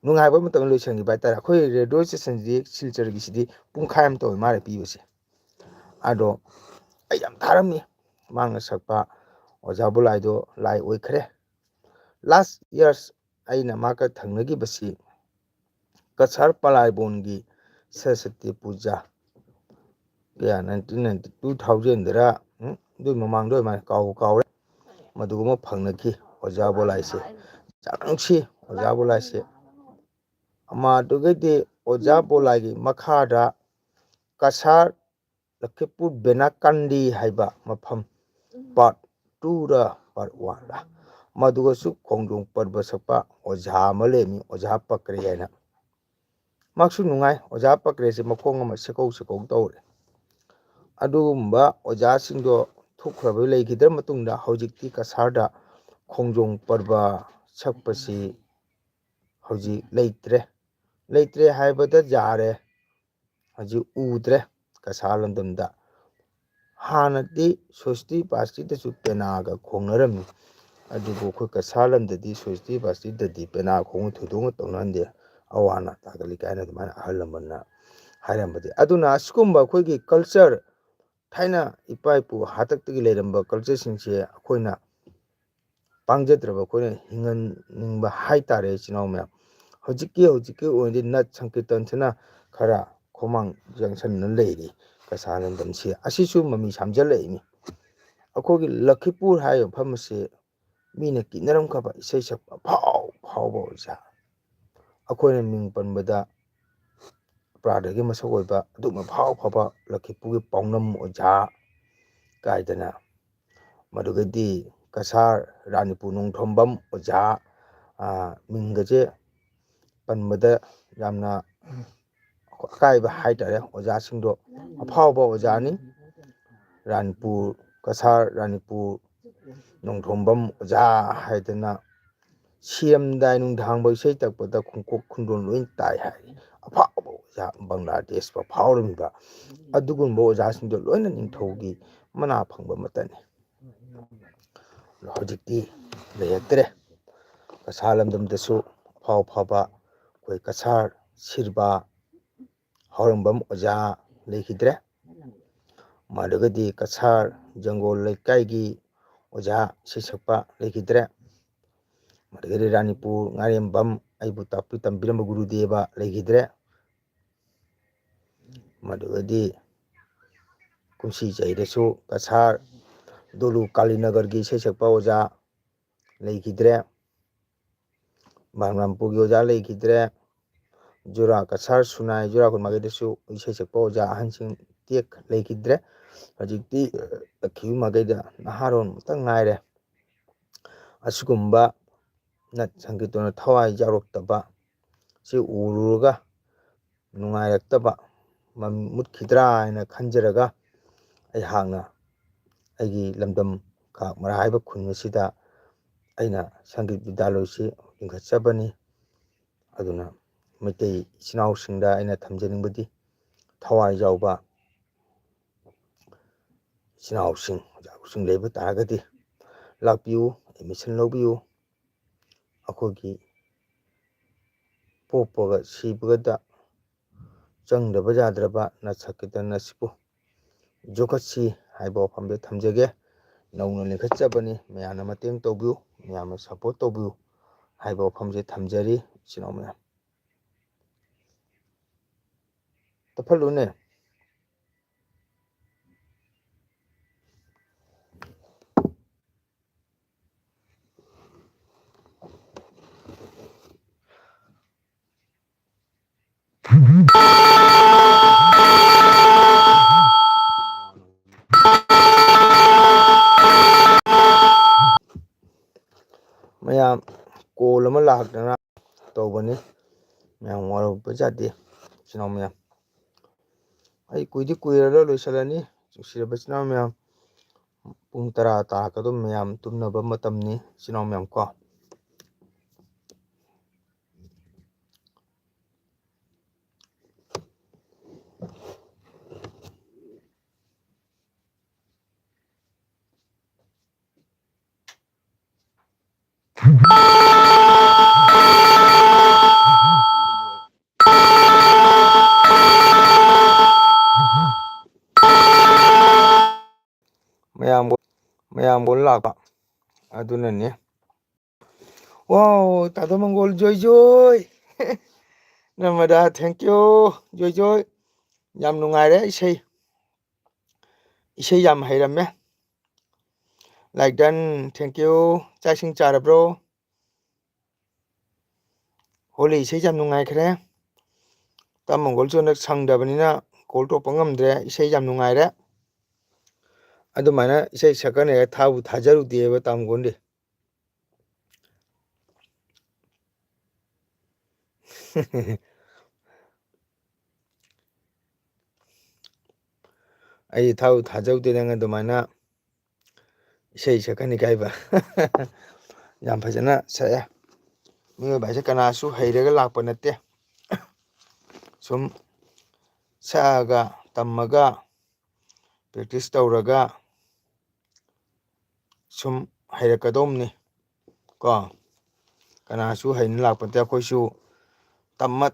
ꯅꯨꯡꯉꯥꯏꯕ ꯃꯇꯝꯗ ꯂꯣꯏꯁꯤꯟꯈꯤꯕ ꯍꯥꯏꯇꯥꯔꯦ ꯑꯩꯈꯣꯏ ꯔꯦꯗꯤꯑꯣ ꯁ꯭ꯇꯦꯁꯟꯁꯤꯗꯤ ꯁꯤꯜꯆꯔꯒꯤꯁꯤꯗꯤ ꯄꯨꯡꯈꯥꯏ ꯑꯃ ꯇꯧꯋꯦ ꯃꯥꯅ ꯄꯤꯕꯁꯦ ꯑꯗꯣ ꯑꯩ ꯌꯥꯝ ꯊꯥꯔꯝꯃꯤ ꯃꯥꯅ ꯁꯛꯄ ꯑꯣꯖꯥ ꯕꯨꯂꯥꯏꯗꯣ ꯂꯥꯏ ꯑꯣꯏꯈ꯭ꯔꯦ ꯂꯥꯁ ꯏꯌꯥꯔꯁ ꯑꯩꯅ ꯃꯥꯒ ꯊꯪꯅꯈꯤꯕꯁꯤ ꯀꯁꯥꯔ ꯄꯂꯥꯏꯕꯣꯟꯒꯤ ꯁꯔꯁꯇꯤ ꯄꯨꯖꯥ ꯀꯌꯥ 2000ꯗꯔ ꯑꯗꯨꯏ ꯃꯃꯥꯡꯗ ꯑꯣꯏꯃꯥꯏꯅ ꯀꯥꯎꯔꯦ ꯃꯗꯨꯒꯨꯝꯕ ꯐꯪꯅꯈꯤ ꯑꯣꯖꯥ ꯕꯣꯂꯥꯏꯁꯦ ꯌꯥꯝ ꯅꯨꯡꯁꯤ ꯑꯣꯖꯥ ꯕꯣꯂꯥꯏꯁꯦ ꯑꯗꯨꯒꯩꯗꯤ ꯑꯣꯖꯥ ꯕꯣꯂꯥꯏꯒꯤ ꯃꯈꯥꯗ ꯀꯁꯥꯔ ꯂꯈꯤꯄꯨꯔ ꯕꯦꯅꯥꯀꯥꯟꯗꯤ ꯍꯥꯏꯕ ꯃꯐꯝ ꯄꯥꯔꯠ 2ꯔ ꯄꯥꯔꯠ 1ꯔ ꯃꯗꯨꯒꯁꯨ ꯈꯣꯡꯖꯣꯝ ꯄꯔꯕ ꯁꯛꯄ ꯑꯣꯖꯥ ꯑꯃ ꯂꯩꯔꯝꯃꯤ ꯑꯣꯖꯥ ꯄꯀ꯭ꯔꯦ ꯍꯥꯏꯅ ꯃꯍꯥꯛꯁꯨ ꯅꯨꯡꯉꯥꯏ ꯑꯣꯖꯥ ꯄꯀ꯭ꯔꯦꯁꯦ ꯃꯈꯣꯡ ꯑꯃ ꯁꯦꯀꯧ ꯇꯧꯔꯦ ꯑꯗꯨꯒꯨꯝꯕ ꯑꯣꯖꯥꯁꯤꯡꯗꯣ ꯊꯣꯛꯈ꯭ꯔꯕ ꯂꯩꯈꯤꯗ꯭ꯔ ꯃꯇꯨꯡꯗ ꯍꯧꯖꯤꯛꯇꯤ ꯀꯁꯥꯔꯗ ꯈꯣꯡꯖꯣꯝ ꯄꯔꯕ ꯁꯛꯄꯁꯤ ꯍꯧꯖꯤꯛ ꯂꯩꯇ꯭ꯔꯦ ꯍꯥꯏꯕꯗ ꯌꯥꯔꯦ ꯍꯧꯖꯤꯛ ꯎꯗ꯭ꯔꯦ ꯀꯁꯥꯔ ꯂꯝꯗꯝꯗ ꯍꯥꯟꯅꯗꯤ ꯁꯣꯁꯇꯤ ꯄꯥꯁꯇꯤꯗꯁꯨ ꯄꯦꯅꯥꯒ ꯈꯣꯡꯅꯔꯝꯃꯤ ꯑꯗꯨꯕꯨ ꯑꯩꯈꯣꯏ ꯀꯁꯥꯔ ꯂꯝꯗꯗꯤ ꯁꯣꯁꯇꯤ ꯄꯥꯁꯇꯤꯗꯗꯤ ꯄꯦꯅꯥ ꯈꯣꯡꯕ ꯊꯣꯏꯗꯣꯛꯅ ꯇꯧꯅꯍꯟꯗꯦ ꯑꯋꯥ ꯑꯅꯥ ꯇꯥꯒꯜꯂꯤ ꯀꯥꯏꯅ ꯑꯗꯨꯃꯥꯏꯅ ꯑꯍꯜ ꯂꯃꯟꯅ ꯍꯥꯏꯔꯝꯕꯗꯤ ꯑꯗꯨꯅ ꯑꯁꯤꯒꯨꯝꯕ ꯑꯩꯈꯣꯏꯒꯤ ꯀꯜꯆꯔ ꯊꯥꯏꯅ ꯏꯄꯥ ꯏꯄꯨ ꯍꯥꯛꯇꯛꯇꯒꯤ ꯂꯩꯔꯝꯕ ꯀꯜꯆꯔꯁꯤꯡꯁꯦ ꯑꯩꯈꯣꯏꯅ ꯄꯥꯡꯖꯗ꯭ꯔꯕ ꯑꯩꯈꯣꯏꯅ ꯍꯤꯡꯍꯟꯅꯤꯡꯕ ꯍꯥꯏꯇꯥꯔꯦ ꯏꯆꯤꯜ ꯏꯅꯥꯎ ꯃꯌꯥꯝ ꯍꯧꯖꯤꯛꯀꯤ ꯑꯣꯏꯅꯗꯤ ꯅꯠ ꯁꯪꯀꯤꯔꯇꯟꯁꯤꯅ ꯈꯔ ꯈꯣꯡꯃꯥꯡ ꯆꯪꯁꯤꯟꯅ ꯂꯩꯔꯤ ꯀꯁꯥꯔ ꯂꯝꯗꯝꯁꯤ ꯑꯁꯤꯁꯨ ꯃꯃꯤ ꯁꯥꯝꯖꯜꯂꯛꯏꯅꯤ ꯑꯩꯈꯣꯏꯒꯤ ꯂꯈꯤꯄꯨꯔ ꯍꯥꯏꯔꯤꯕ ꯃꯐꯝ ꯑꯁꯤ ꯃꯤꯅ ꯀꯤꯅꯔꯝꯈ꯭ꯔꯕ ꯏꯁꯩ ꯁꯛꯄ ꯐꯥꯎꯕ ꯑꯣꯖꯥ ꯑꯩꯈꯣꯏꯅ ꯃꯤꯡ ꯄꯟꯕꯗ ꯄ꯭ꯔꯥꯗꯒꯤ ꯃꯁꯛ ꯑꯣꯏꯕ ꯑꯗꯨꯒꯨꯝꯕ ꯐꯥꯎꯕ ꯂꯈꯤꯄꯨꯔꯒꯤ ꯄꯥꯎꯅꯝ ꯑꯣꯖꯥ ꯀꯥꯏꯗꯅ ꯃꯗꯨꯒꯗꯤ ꯀꯁꯥꯔ ꯔꯥꯅꯤꯄꯨꯔ ꯅꯣꯡꯊꯣꯝꯕꯝ ꯑꯣꯖꯥ ꯃꯤꯡꯒꯁꯦ ꯄꯟꯕꯗ ꯌꯥꯝꯅ ꯑꯀꯥꯏꯕ ꯍꯥꯏꯇꯥꯔꯦ ꯑꯣꯖꯥꯁꯤꯡꯗꯣ ꯑꯐꯥꯎꯕ ꯑꯣꯖꯥꯅꯤ ꯀꯁꯥꯔ ꯔꯥꯅꯤꯄꯨꯔ ꯅꯣꯡꯊꯣꯝꯕꯝ ꯑꯣꯖꯥ ꯍꯥꯏꯗꯅ ꯁꯤꯔꯝꯗꯥꯏ ꯅꯨꯡꯗꯥꯡꯕ ꯏꯁꯩ ꯇꯛꯄꯗ ꯈꯣꯡꯀꯣꯛ ꯈꯨꯟꯗꯣꯟ ꯂꯣꯏ ꯇꯥꯏ ꯍꯥꯏ ꯑꯐꯥꯎꯕ ꯑꯣꯖꯥ ꯕꯪꯒ꯭ꯂꯥꯗꯦꯁꯄ ꯐꯥꯎꯔꯝꯃꯤꯕ ꯑꯗꯨꯒꯨꯝꯕ ꯑꯣꯖꯥꯁꯤꯡꯗꯣ ꯂꯣꯏꯅ ꯅꯤꯡꯊꯧꯒꯤ ꯃꯅꯥ ꯐꯪꯕ ꯑꯃꯇꯅꯤ ꯍꯧꯖꯤꯛꯇꯤ ꯂꯩꯔꯛꯇ꯭ꯔꯦ ꯀꯁꯥꯔ ꯂꯝꯗꯝꯗꯁꯨ ꯑꯐꯥꯎ ꯑꯐꯥꯎꯕ ꯑꯩꯈꯣꯏ ꯀꯁꯥꯔ ꯁꯤꯔꯕꯥ ꯍꯥꯎꯔꯝꯕꯝ ꯑꯣꯖꯥ ꯂꯩꯈꯤꯗ꯭ꯔꯦ ꯃꯗꯨꯒꯗꯤ ꯀꯁꯥꯔ ꯖꯪꯒꯣꯜ ꯂꯩꯀꯥꯏꯒꯤ ꯑꯣꯖꯥ ꯏꯁꯩ ꯁꯛꯄ ꯂꯩꯈꯤꯗ꯭ꯔꯦ ꯃꯗꯨꯗꯒꯤꯗꯤ ꯔꯥꯅꯤꯄꯨꯔ ꯉꯥꯔꯦꯝꯕꯝ ꯑꯩꯕꯨ ꯇꯥꯛꯄꯤ ꯇꯝꯕꯤꯔꯝꯕ ꯒꯨꯔꯨꯗꯦꯕ ꯂꯩꯈꯤꯗ꯭ꯔꯦ ꯃꯗꯨꯒꯗꯤ ꯀꯨꯝꯁꯤ ꯆꯍꯤꯗꯁꯨ ꯀꯁꯥꯔ ꯗꯣꯂꯨ ꯀꯥꯂꯤꯅꯒꯔꯒꯤ ꯏꯁꯩ ꯁꯛꯄ ꯑꯣꯖꯥ ꯂꯩꯈꯤꯗ꯭ꯔꯦ ꯕꯥꯡꯒ꯭ꯔꯥꯝꯄꯨꯔꯒꯤ ꯑꯣꯖꯥ ꯂꯩꯈꯤꯗ꯭ꯔꯦ ꯀꯁꯥꯔ ꯁꯨꯅꯥꯏ ꯖꯨꯔꯥꯒꯨꯟꯃꯥꯒꯩꯗꯁꯨ ꯏꯁꯩ ꯁꯛꯄ ꯑꯣꯖꯥ ꯑꯍꯟꯁꯤꯡ ꯂꯩꯈꯤꯗ꯭ꯔꯦ ꯍꯧꯖꯤꯛꯇꯤ ꯂꯛꯈꯤꯕ ꯃꯥꯏꯀꯩꯗ ꯅꯍꯥꯔꯣꯜ ꯑꯃꯇꯪ ꯉꯥꯏꯔꯦ ꯑꯁꯤꯒꯨꯝꯕ ꯅꯠ ꯁꯪꯒꯤꯠꯇꯨꯅ ꯊꯋꯥꯏ ꯌꯥꯎꯔꯛꯇꯕ ꯁꯤ ꯎꯔꯨꯔꯒ ꯅꯨꯡꯉꯥꯏꯔꯛꯇꯕ ꯃꯨꯠꯈꯤꯗ꯭ꯔꯥ ꯍꯥꯏꯅ ꯈꯟꯖꯔꯒ ꯑꯩꯍꯥꯛꯅ ꯑꯩꯒꯤ ꯂꯝꯗꯝ ꯀꯥꯛꯃꯔꯥ ꯍꯥꯏꯕ ꯈꯨꯟ ꯑꯁꯤꯗ ꯑꯩꯅ ꯁꯪꯒꯤꯠ ꯕꯤꯗ꯭ꯌꯥꯂꯣꯏꯁꯤ ꯂꯤꯡꯈꯠꯆꯕꯅꯤ ꯑꯗꯨꯅ ꯃꯩꯇꯩ ꯏꯆꯤꯜ ꯏꯅꯥꯎꯁꯤꯡꯗ ꯑꯩꯅ ꯊꯝꯖꯅꯤꯡꯕꯗꯤ ꯊꯋꯥꯏ ꯌꯥꯎꯕ ꯏꯆꯤꯜ ꯏꯅꯥꯎꯁꯤꯡ ꯑꯣꯖꯥꯁꯤꯡ ꯂꯩꯕ ꯇꯥꯔꯒꯗꯤ ꯂꯥꯛꯄꯤꯌꯨ ꯑꯦꯗꯃꯤꯁꯟ ꯂꯧꯕꯤꯌꯨ ꯑꯩꯈꯣꯏꯒꯤ ꯄꯣꯛꯄꯒ ꯁꯤꯕꯒꯗ ꯆꯪꯗꯕ ꯌꯥꯗ꯭ꯔꯕ ꯅꯠ ꯁꯪꯀꯤꯔꯇꯟ ꯑꯁꯤꯕꯨ ꯌꯣꯛꯈꯠꯁꯤ ꯍꯥꯏꯕ ꯋꯥꯐꯝꯗ ꯊꯝꯖꯒꯦ ꯅꯧꯅ ꯂꯤꯡꯈꯠꯆꯕꯅꯤ ꯃꯌꯥꯝꯅ ꯃꯇꯦꯡ ꯇꯧꯕꯤꯌꯨ ꯃꯌꯥꯝꯅ ꯁꯄꯣꯔꯠ ꯇꯧꯕꯤꯌꯨ ꯍꯥꯏꯕ ꯋꯥꯐꯝꯁꯦ ꯊꯝꯖꯔꯤ ꯏꯆꯤꯜ ꯏꯅꯥꯎ ꯃꯌꯥꯝ ꯇꯞꯐꯠꯂꯨꯅꯦ ꯃꯌꯥꯝ ꯀꯣꯜ ꯑꯃ ꯂꯥꯛꯇꯅ ꯇꯧꯕꯅꯤ ꯃꯌꯥꯝ ꯋꯥꯔꯧꯕꯤꯕ ꯌꯥꯗꯦ ꯏꯆꯤꯜ ꯏꯅꯥꯎ ꯃꯌꯥꯝ ꯑꯩ ꯀꯨꯏꯗꯤ ꯀꯨꯏꯔꯔꯣꯏ ꯂꯣꯏꯁꯤꯜꯂꯅꯤ ꯅꯨꯡꯁꯤꯔꯕ ꯏꯆꯤꯜ ꯏꯅꯥꯎ ꯃꯌꯥꯝ ꯄꯨꯡ 10 ꯇꯥꯔꯛꯀꯗꯧꯕ ꯃꯌꯥꯝ ꯇꯨꯝꯅꯕ ꯃꯇꯝꯅꯤ ꯏꯆꯤꯜ ꯏꯅꯥꯎ ꯃꯌꯥꯝ ꯀꯣ ꯃꯌꯥꯝ ꯒꯣꯜ ꯂꯥꯛꯄ ꯑꯗꯨꯅꯅꯤ ꯋꯥꯎ ꯇꯥꯗ ꯃꯪꯒꯣꯜ ꯖꯣꯏ ꯖꯣꯏ ꯅꯃꯗꯥ ꯊꯦꯡꯀ꯭ꯌꯨ ꯖꯣꯏ ꯖꯣꯏ ꯌꯥꯝ ꯅꯨꯡꯉꯥꯏꯔꯦ ꯏꯁꯩ ꯌꯥꯝ ꯍꯩꯔꯝꯃꯦ ꯂꯥꯏꯛ ꯗꯟ ꯊꯦꯡꯀ꯭ꯌꯨ ꯆꯥꯛ ꯏꯁꯤꯡ ꯆꯥꯔꯕ꯭ꯔꯣ ꯍꯣꯂꯤ ꯏꯁꯩ ꯌꯥꯝ ꯅꯨꯡꯉꯥꯏꯈ꯭ꯔꯦ ꯇꯃꯪꯒꯣꯜꯁꯨ ꯍꯟꯗꯛ ꯁꯪꯗꯕꯅꯤꯅ ꯀꯣꯜ ꯇꯧꯔꯛꯄ ꯉꯝꯗ꯭ꯔꯦ ꯏꯁꯩ ꯌꯥꯝ ꯅꯨꯡꯉꯥꯏꯔꯦ ꯑꯗꯨꯃꯥꯏꯅ ꯏꯁꯩ ꯁꯛꯀꯅꯦ ꯊꯥꯕꯨ ꯊꯥꯖꯔꯨꯗꯦꯕ ꯇꯥꯃꯒꯣꯟꯗꯤ ꯑꯩ ꯊꯥꯕꯨ ꯊꯥꯖꯧꯗꯦ ꯅꯪ ꯑꯗꯨꯃꯥꯏꯅ ꯏꯁꯩ ꯁꯛꯀꯅꯤ ꯀꯥꯏꯕ ꯌꯥꯝ ꯐꯖꯅ ꯁꯛꯑꯦ ꯃꯤꯑꯣꯏꯕ ꯍꯥꯏꯁꯦ ꯀꯅꯥꯁꯨ ꯍꯩꯔꯒ ꯂꯥꯛꯄ ꯅꯠꯇꯦ ꯁꯨꯝ ꯁꯛꯑꯒ ꯇꯝꯃꯒ ꯄ꯭ꯔꯦꯛꯇꯤꯁ ꯇꯧꯔꯒ ꯁꯨꯝ ꯍꯩꯔꯛꯀꯗꯧꯅꯤ ꯀꯣ ꯀꯅꯥꯁꯨ ꯍꯩꯅ ꯂꯥꯛꯄ ꯅꯠꯇꯦ ꯑꯩꯈꯣꯏꯁꯨ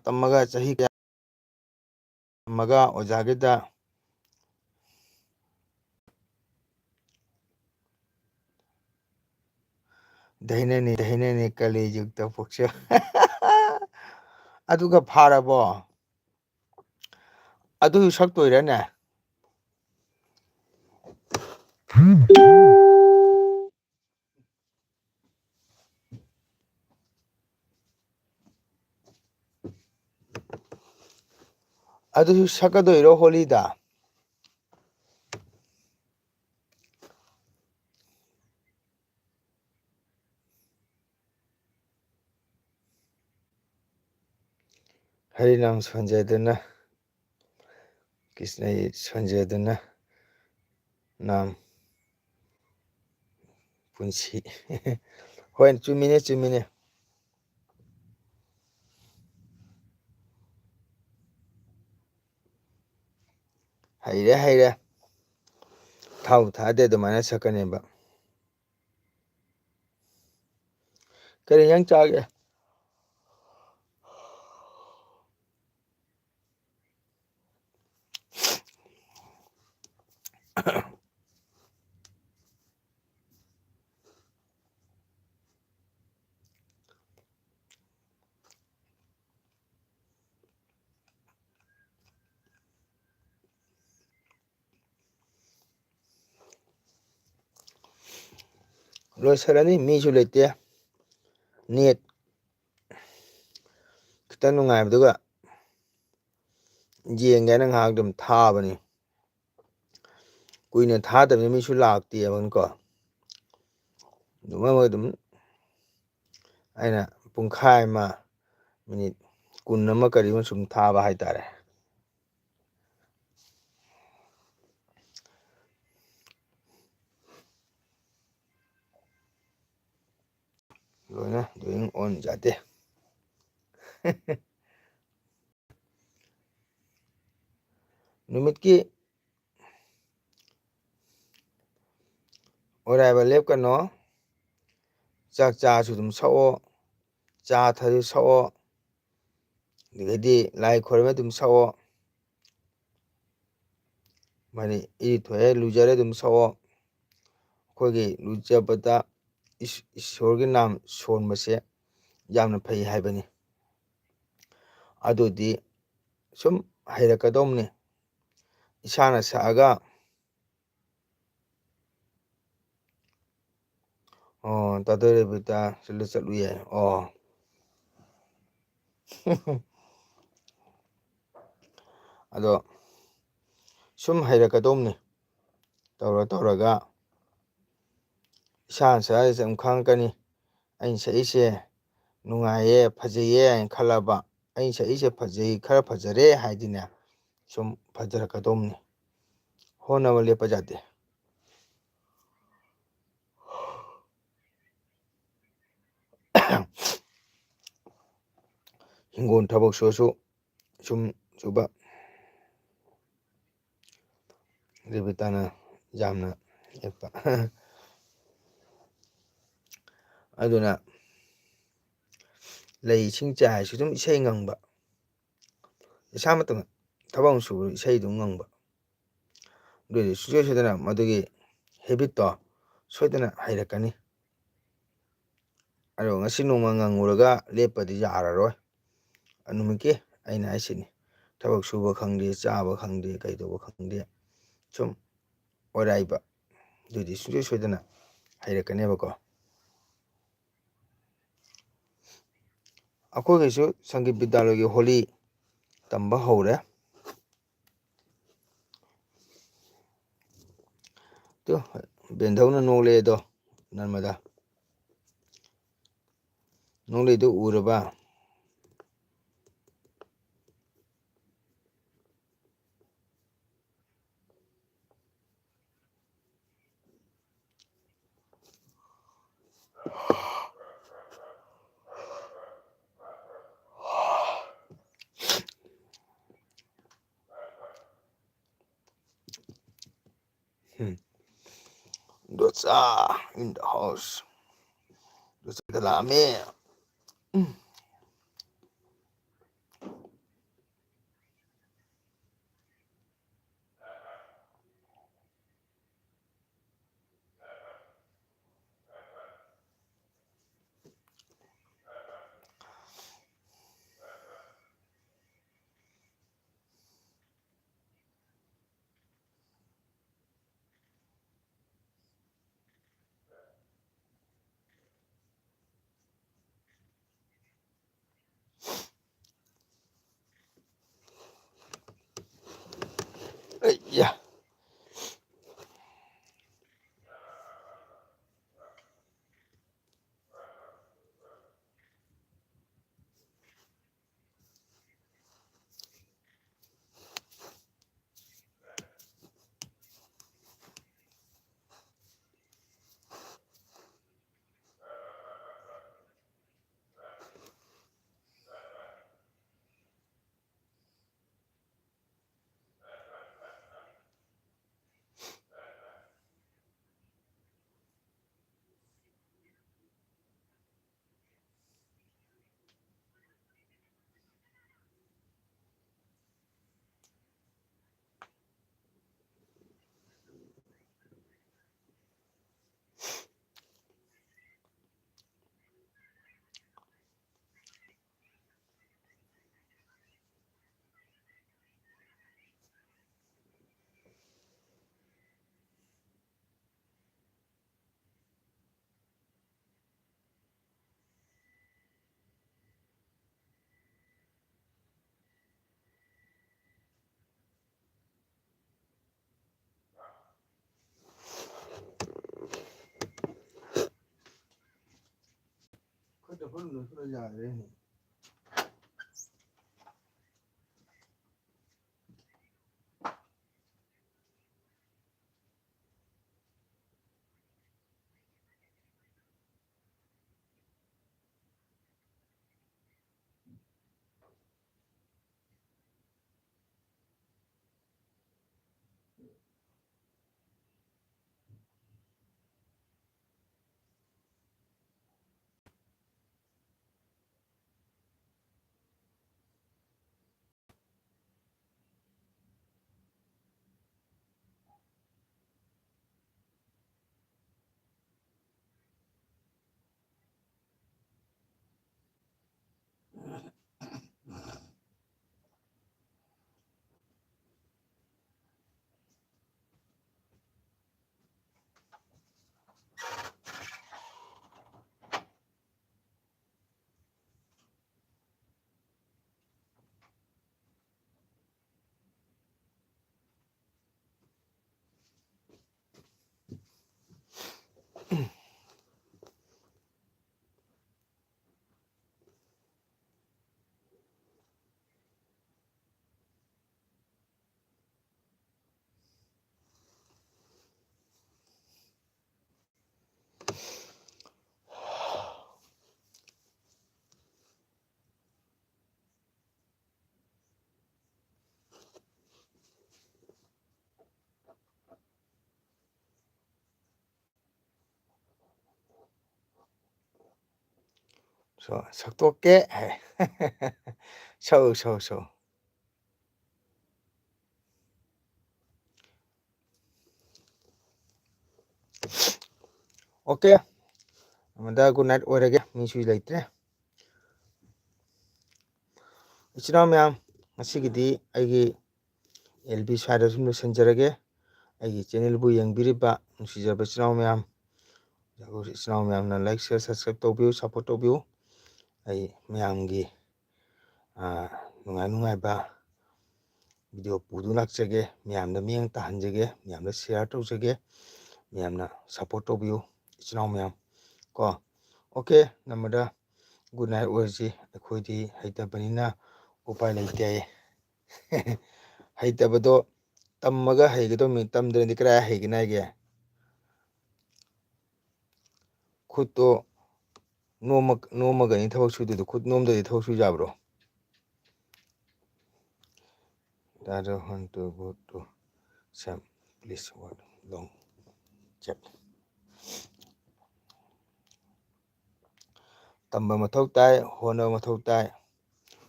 ꯇꯝꯃꯒ ꯆꯍꯤ ꯀꯌꯥ ꯇꯝꯃꯒ ꯑꯣꯖꯥꯒꯤꯗ ꯙꯩꯅꯅꯤ ꯀꯂꯤ ꯌꯨꯛꯇ ꯄꯣꯛꯆ ꯑꯗꯨꯒ ꯐꯥꯔꯕꯣ ꯑꯗꯨꯁꯨ ꯁꯛꯇꯣꯏꯔꯅꯦ ꯑꯗꯨꯁꯨ ꯁꯛꯀꯗꯣꯏꯔꯣ ꯍꯣꯂꯤꯗ ꯍꯔꯤꯅꯥꯝ ꯁꯣꯟꯖꯗꯨꯅ ꯀ꯭ꯔꯤꯁꯅꯒꯤ ꯁꯣꯟꯖꯗꯨꯅ ꯅꯥꯝ ꯄꯨꯟꯁꯤ ꯍꯣꯏ ꯆꯨꯝꯃꯤꯅꯦ ꯍꯩꯔꯦ ꯊꯥꯎ ꯊꯥꯗꯦ ꯑꯗꯨꯃꯥꯏꯅ ꯁꯛꯀꯅꯦꯕ ꯀꯔꯤ ꯏꯟꯖꯥꯡ ꯆꯥꯒꯦ ꯂꯣꯏꯁꯤꯜꯂꯅꯤ ꯃꯤꯁꯨ ꯂꯩꯇꯦ ꯅꯦꯠ ꯈꯤꯇꯪ ꯅꯨꯡꯉꯥꯏꯕꯗꯨꯒ ꯌꯦꯡꯒꯦꯅ ꯉꯥꯏꯍꯥꯛ ꯑꯗꯨꯝ ꯊꯥꯕꯅꯤ ꯀꯨꯏꯅ ꯊꯥꯗꯕꯅꯤ ꯃꯤꯁꯨ ꯂꯥꯛꯇꯦꯕꯀꯣ ꯑꯗꯨꯝ ꯑꯩꯅ ꯄꯨꯡꯈꯥꯏ ꯑꯃ ꯃꯤꯅꯤꯠ 10 ꯑꯃ ꯀꯔꯤ ꯑꯃ ꯁꯨꯝ ꯊꯥꯕ ꯍꯥꯏꯇꯥꯔꯦ ꯂꯣꯏꯅ ꯗꯣꯌꯤꯡ ꯑꯣꯟ ꯌꯥꯗꯦ ꯅꯨꯃꯤꯠꯀꯤ ꯑꯣꯏꯔꯥꯏꯕ ꯂꯦꯞꯀꯅꯣ ꯆꯥꯛ ꯆꯥꯁꯨ ꯑꯗꯨꯝ ꯁꯛꯑꯣ ꯆꯥ ꯊꯛꯑꯁꯨ ꯁꯛꯑꯣ ꯑꯗꯒꯤꯗꯤ ꯂꯥꯏ ꯈꯣꯏꯔꯝꯕ ꯑꯗꯨꯝ ꯁꯛꯑꯣ ꯃꯥꯅꯤ ꯏꯊꯣꯛꯑꯦ ꯂꯨꯖꯔꯦ ꯑꯗꯨꯝ ꯁꯛꯑꯣ ꯑꯩꯈꯣꯏꯒꯤ ꯂꯨꯖꯕꯗ ꯏꯁꯣꯔꯒꯤ ꯅꯥꯝ ꯁꯣꯟꯕꯁꯦ ꯌꯥꯝꯅ ꯐꯩ ꯍꯥꯏꯕꯅꯤ ꯑꯗꯨꯗꯤ ꯁꯨꯝ ꯍꯩꯔꯛꯀꯗꯧꯅꯤ ꯏꯁꯥꯅ ꯁꯛꯑꯒ ꯑꯣ ꯇꯥꯗ ꯔꯦꯕꯤꯇꯥ ꯆꯠꯂꯨꯏ ꯑꯣ ꯑꯗꯣ ꯁꯨꯝ ꯍꯩꯔꯛꯀꯗꯧꯅꯤ ꯇꯧꯔꯒ ꯏꯁꯥꯅ ꯁꯛꯑꯒꯁꯨ ꯑꯗꯨꯝ ꯈꯪꯉꯛꯀꯅꯤ ꯑꯩꯅ ꯁꯛꯏꯁꯦ ꯅꯨꯡꯉꯥꯏꯌꯦ ꯐꯖꯩꯌꯦ ꯍꯥꯏꯅ ꯈꯜꯂꯕ ꯑꯩꯅ ꯁꯛꯏꯁꯦ ꯐꯖꯩ ꯈꯔ ꯐꯖꯔꯦ ꯍꯥꯏꯗꯤꯅꯦ ꯁꯨꯝ ꯐꯖꯔꯛꯀꯗꯧꯅꯤ ꯍꯣꯠꯅꯕ ꯂꯦꯞꯄ ꯌꯥꯗꯦ ꯍꯤꯡꯒꯣꯜ ꯊꯕꯛ ꯁꯨꯔꯁꯨ ꯁꯨꯝ ꯁꯨꯕ ꯔꯦꯕꯤꯇꯥꯅ ꯌꯥꯝꯅ ꯌꯦꯠꯄ ꯑꯗꯨꯅ ꯂꯩ ꯏꯁꯤꯡ ꯆꯥꯏꯔꯁꯨ ꯑꯗꯨꯝ ꯏꯁꯩ ꯉꯪꯕ ꯏꯁꯥ ꯃꯇꯝꯗ ꯊꯕꯛ ꯑꯃ ꯁꯨꯕ ꯏꯁꯩ ꯑꯗꯨꯝ ꯉꯪꯕ ꯑꯗꯨꯏꯗꯤ ꯁꯨꯡꯁꯣꯏ ꯁꯣꯏꯗꯅ ꯃꯗꯨꯒꯤ ꯍꯦꯕꯤꯠꯇꯣ ꯁꯣꯏꯗꯅ ꯍꯩꯔꯛꯀꯅꯤ ꯑꯗꯣ ꯉꯁꯤ ꯅꯣꯡꯃ ꯉꯪꯉꯨꯔꯒ ꯂꯦꯞꯄꯗꯤ ꯌꯥꯔꯔꯣꯏ ꯅꯨꯃꯤꯠꯀꯤ ꯑꯩꯅ ꯍꯥꯏꯁꯤꯅꯤ ꯊꯕꯛ ꯁꯨꯕ ꯈꯪꯗꯦ ꯆꯥꯕ ꯈꯪꯗꯦ ꯀꯩꯗꯧꯕ ꯈꯪꯗꯦ ꯁꯨꯝ ꯑꯣꯏꯔꯛꯏꯕ ꯑꯗꯨꯗꯤ ꯁꯨꯡꯁꯣꯏ ꯁꯣꯏꯗꯅ ꯍꯩꯔꯛꯀꯅꯦꯕꯀꯣ ꯑꯩꯈꯣꯏꯒꯤꯁꯨ ꯁꯪꯒꯤꯠ ꯕꯤꯗ꯭ꯌꯥꯂꯌꯒꯤ ꯍꯣꯂꯤ ꯇꯝꯕ ꯍꯧꯔꯦ ꯕꯦꯟꯙꯧꯅ ꯅꯣꯛꯂꯛꯑꯦꯗꯣ ꯅꯔꯃꯗꯥ ꯅꯣꯛꯂꯛꯏꯗꯣ ꯎꯔꯕ ꯗꯣꯆꯥ ꯏꯟ ꯗ ꯍꯥꯎꯁ ꯗꯣꯆꯥꯗ ꯂꯥꯛꯑꯝꯃꯦ ꯑꯩꯌꯥ ꯌꯥꯗ꯭ꯔꯦꯅꯦ ꯁꯛꯇꯣꯛꯀꯦ ꯁꯛꯎ ꯁꯛꯎ ꯁꯛꯎ ꯑꯣꯀꯦ ꯑꯃꯗ ꯒꯨꯗ ꯅꯥꯏꯠ ꯑꯣꯏꯔꯒꯦ ꯃꯤꯁꯨ ꯂꯩꯇ꯭ꯔꯦ ꯏꯆꯤꯟ ꯏꯅꯥꯎ ꯃꯌꯥꯝ ꯉꯁꯤꯒꯤꯗꯤ ꯑꯩꯒꯤ ꯑꯦꯜ ꯕꯤ ꯁ꯭ꯋꯥꯏꯗ ꯁꯨꯝ ꯂꯣꯏꯁꯤꯟꯖꯔꯒꯦ ꯑꯩꯒꯤ ꯆꯦꯅꯦꯜꯕꯨ ꯌꯦꯡꯕꯤꯔꯤꯕ ꯅꯨꯡꯁꯤꯖꯔꯕ ꯏꯆꯤꯟ ꯏꯅꯥꯎ ꯃꯌꯥꯝ ꯏꯆꯤꯟ ꯏꯅꯥꯎ ꯃꯌꯥꯝꯅ ꯂꯥꯏꯛ ꯁꯤꯌꯔ ꯁꯕꯁꯀ꯭ꯔꯥꯏꯕ ꯇꯧꯕꯤꯌꯨ ꯁꯞꯄꯣꯔꯠ ꯇꯧꯕꯤꯌꯨ ꯑꯩ ꯃꯌꯥꯝꯒꯤ ꯅꯨꯡꯉꯥꯏ ꯅꯨꯡꯉꯥꯏꯕ ꯚꯤꯗꯤꯑꯣ ꯄꯨꯗꯨꯅ ꯂꯥꯛꯆꯒꯦ ꯃꯌꯥꯝꯗ ꯃꯤꯠꯌꯦꯡ ꯇꯥꯍꯟꯖꯒꯦ ꯃꯌꯥꯝꯗ ꯁꯤꯌꯥꯔ ꯇꯧꯖꯒꯦ ꯃꯌꯥꯝꯅ ꯁꯞꯄꯣꯔꯠ ꯇꯧꯕꯤꯌꯨ ꯏꯆꯤꯟ ꯏꯅꯥꯎ ꯃꯌꯥꯝ ꯀꯣ ꯑꯣꯀꯦ ꯅꯝꯕꯔꯗ ꯒꯨꯗ ꯅꯥꯏꯠ ꯑꯣꯏꯔꯁꯤ ꯑꯩꯈꯣꯏꯗꯤ ꯍꯩꯇꯕꯅꯤꯅ ꯎꯄꯥꯏ ꯂꯩꯇꯦ ꯍꯩꯇꯕꯗꯣ ꯇꯝꯃꯒ ꯍꯩꯒꯗꯧꯅꯤ ꯇꯝꯗ꯭ꯔꯗꯤ ꯀꯗꯥꯏ ꯍꯩꯒꯅꯤ ꯍꯥꯏꯒꯦ ꯈꯨꯠꯇꯣ ꯅꯣꯝꯃꯒꯅꯤ ꯊꯕꯛ ꯁꯨꯗꯣꯏꯗꯣ ꯈꯨꯠ ꯅꯣꯝꯗ꯭ꯔꯗꯤ ꯊꯕꯛ ꯁꯨ ꯌꯥꯕ꯭ꯔꯣ ꯋꯥꯟ ꯇꯨ ꯒꯣ ꯇꯨ ꯁꯦꯝ ꯄ꯭ꯂꯤꯖ ꯋꯥꯔꯗ ꯂꯣꯡ ꯆꯦꯞ ꯇꯝꯕ ꯃꯊꯧ ꯇꯥꯏ ꯍꯣꯠꯅꯕ ꯃꯊꯧ ꯇꯥꯏ